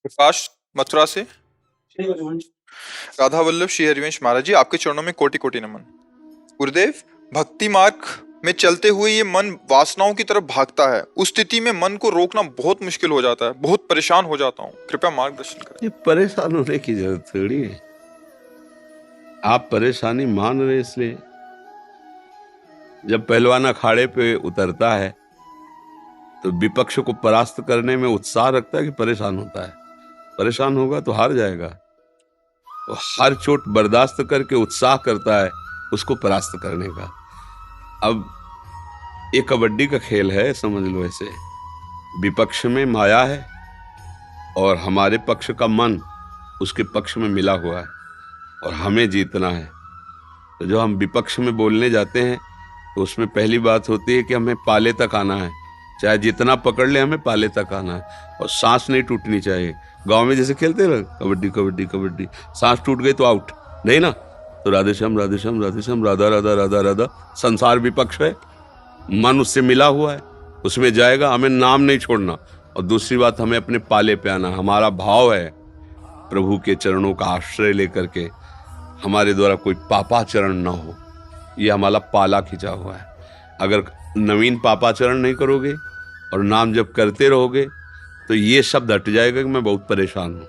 प्रकाश मथुरा से। राधा वल्लभ श्री हरिवंश महाराज जी, आपके चरणों में कोटि कोटि नमन। गुरुदेव, भक्ति मार्ग में चलते हुए ये मन वासनाओं की तरफ भागता है। उस स्थिति में मन को रोकना बहुत मुश्किल हो जाता है, बहुत परेशान हो जाता हूँ, कृपया मार्गदर्शन करें। ये परेशान होने की जरूरत थोड़ी है। आप परेशानी मान रहे इसलिए। जब पहलवान अखाड़े पे उतरता है तो विपक्ष को परास्त करने में उत्साह रखता है कि परेशान होता है? परेशान होगा तो हार जाएगा। वो हर चोट बर्दाश्त करके उत्साह करता है उसको परास्त करने का। अब ये कबड्डी का खेल है, समझ लो ऐसे। विपक्ष में माया है और हमारे पक्ष का मन उसके पक्ष में मिला हुआ है और हमें जीतना है। तो जो हम विपक्ष में बोलने जाते हैं तो उसमें पहली बात होती है कि हमें पाले तक आना है। चाहे जितना पकड़ ले, हमें पाले तक आना है और सांस नहीं टूटनी चाहिए। गांव में जैसे खेलते रहे कबड्डी कबड्डी कबड्डी, सांस टूट गई तो आउट, नहीं ना? तो राधेश्याम राधेश्याम राधेश्याम, राधा राधा राधा राधा। संसार विपक्ष है, मन उससे मिला हुआ है, उसमें जाएगा। हमें नाम नहीं छोड़ना। और दूसरी बात, हमें अपने पाले पे आना। हमारा भाव है प्रभु के चरणों का आश्रय लेकर के हमारे द्वारा कोई पापाचरण ना हो, ये हमारा पाला खिंचा हुआ है। अगर नवीन पापाचरण नहीं करोगे और नाम जब करते रहोगे तो ये शब्द हट जाएगा कि मैं बहुत परेशान हूं।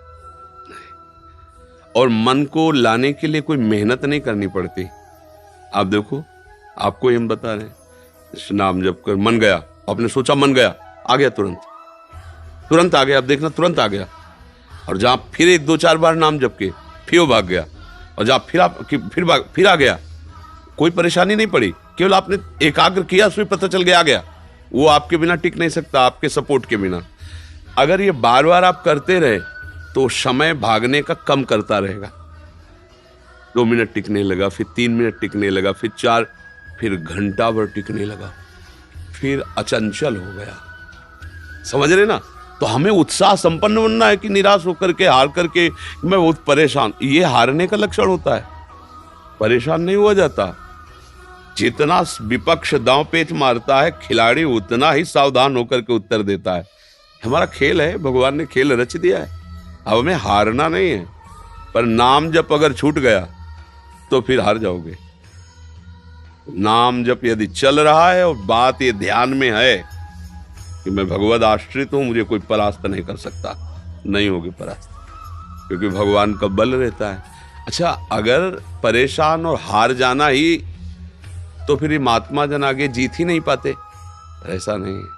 और मन को लाने के लिए कोई मेहनत नहीं करनी पड़ती। आप देखो, आपको हम बता रहे हैं, नाम जब कर मन गया, आपने सोचा मन गया, आ गया, तुरंत आ गया। आप देखना, तुरंत आ गया। और जहां फिर एक दो चार बार नाम जप के फिर वो भाग गया, और जहां फिर आ गया, कोई परेशानी नहीं पड़ी। केवल आपने एकाग्र किया, उसमें पता चल गया, आ गया। वो आपके बिना टिक नहीं सकता, आपके सपोर्ट के बिना। अगर ये बार बार आप करते रहे तो समय भागने का कम करता रहेगा। 2 मिनट टिकने लगा, फिर 3 मिनट टिकने लगा, फिर 4, फिर घंटा भर टिकने लगा, फिर अचंचल हो गया। समझ रहे ना? तो हमें उत्साह संपन्न बनना है कि निराश होकर के, हार करके मैं बहुत परेशान, ये हारने का लक्षण होता है। परेशान नहीं हुआ जाता। जितना विपक्ष दांव पेच मारता है, खिलाड़ी उतना ही सावधान होकर के उत्तर देता है। हमारा खेल है, भगवान ने खेल रच दिया है। अब हमें हारना नहीं है। पर नाम जप अगर छूट गया तो फिर हार जाओगे। नाम जप यदि चल रहा है और बात ये ध्यान में है कि मैं भगवद आश्रित हूं, मुझे कोई परास्त नहीं कर सकता, नहीं होगी परास्त, क्योंकि भगवान का बल रहता है। अच्छा, अगर परेशान और हार जाना ही तो फिर ये महात्मा जन आगे जीत ही नहीं पाते। ऐसा नहीं है।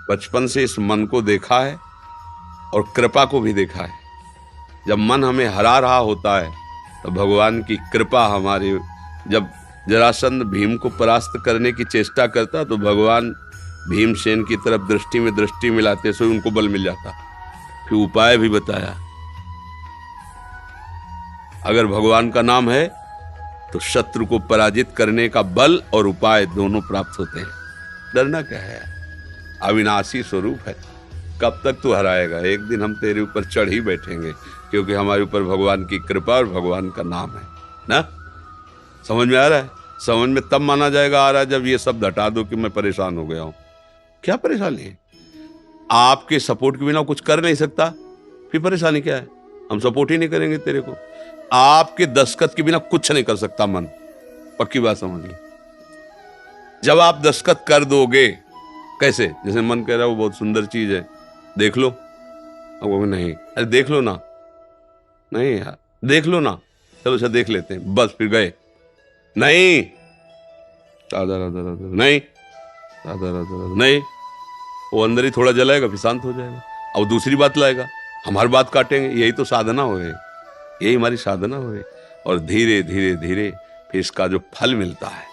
बचपन से इस मन को देखा है और कृपा को भी देखा है। जब मन हमें हरा रहा होता है तो भगवान की कृपा हमारे, जब जरासंध भीम को परास्त करने की चेष्टा करता तो भगवान भीमसेन की तरफ दृष्टि में दृष्टि मिलाते सो उनको बल मिल जाता। फिर उपाय भी बताया। अगर भगवान का नाम है तो शत्रु को पराजित करने का बल और उपाय दोनों प्राप्त होते हैं। डरना क्या है? अविनाशी स्वरूप है। कब तक तू हराएगा? एक दिन हम तेरे ऊपर चढ़ ही बैठेंगे, क्योंकि हमारे ऊपर भगवान की कृपा और भगवान का नाम है ना। समझ में आ रहा है? समझ में तब माना जाएगा आ रहा है जब ये शब्द हटा दो कि मैं परेशान हो गया हूं। क्या परेशानी है? आपके सपोर्ट के बिना कुछ कर नहीं सकता, फिर परेशानी क्या है? हम सपोर्ट ही नहीं करेंगे तेरे को। आपके दस्तखत के बिना कुछ नहीं कर सकता मन, पक्की बात समझ लो। जब आप दस्तखत कर दोगे, कैसे? जैसे मन कह रहा है वो बहुत सुंदर चीज है, देख लो। अब वो नहीं, अरे देख लो ना, नहीं यार देख लो ना, चलो अच्छा देख लेते हैं, बस फिर गए। नहीं, राधा राधा राधा, नहीं राधा राधा राधा, नहीं। वो अंदर ही थोड़ा जलाएगा, फिर शांत हो जाएगा, और दूसरी बात लाएगा, हमारी बात काटेंगे। यही तो साधना हो गई, यही हमारी साधना हो गई। और धीरे धीरे धीरे फिर इसका जो फल मिलता है,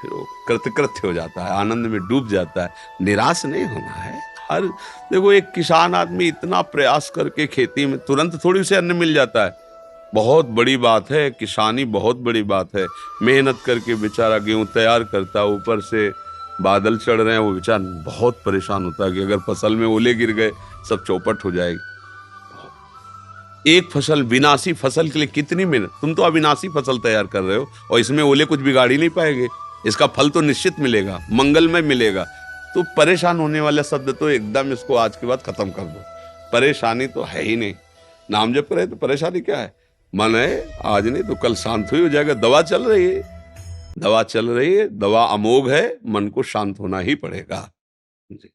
फिर वो कृतकृत्य हो जाता है, आनंद में डूब जाता है। निराश नहीं होना है। हर देखो, एक किसान आदमी इतना प्रयास करके खेती में तुरंत थोड़ी से अन्न मिल जाता है। बहुत बड़ी बात है, किसानी बहुत बड़ी बात है। मेहनत करके बेचारा गेहूं तैयार करता है, ऊपर से बादल चढ़ रहे हैं, वो बेचारा बहुत परेशान होता है कि अगर फसल में ओले गिर गए सब चौपट हो जाएगी। एक फसल, विनाशी फसल के लिए कितनी मेहनत। तुम तो अविनाशी फसल तैयार कर रहे हो और इसमें ओले कुछ बिगाड़ ही नहीं पाएंगे। इसका फल तो निश्चित मिलेगा, मंगलमय मिलेगा। तो परेशान होने वाला शब्द तो एकदम इसको आज के बाद खत्म कर दो। परेशानी तो है ही नहीं। नाम जप करे तो परेशानी क्या है? मन है आज नहीं तो कल शांत हुई हो जाएगा। दवा चल रही है, दवा चल रही है, दवा अमोघ है, मन को शांत होना ही पड़ेगा। जी।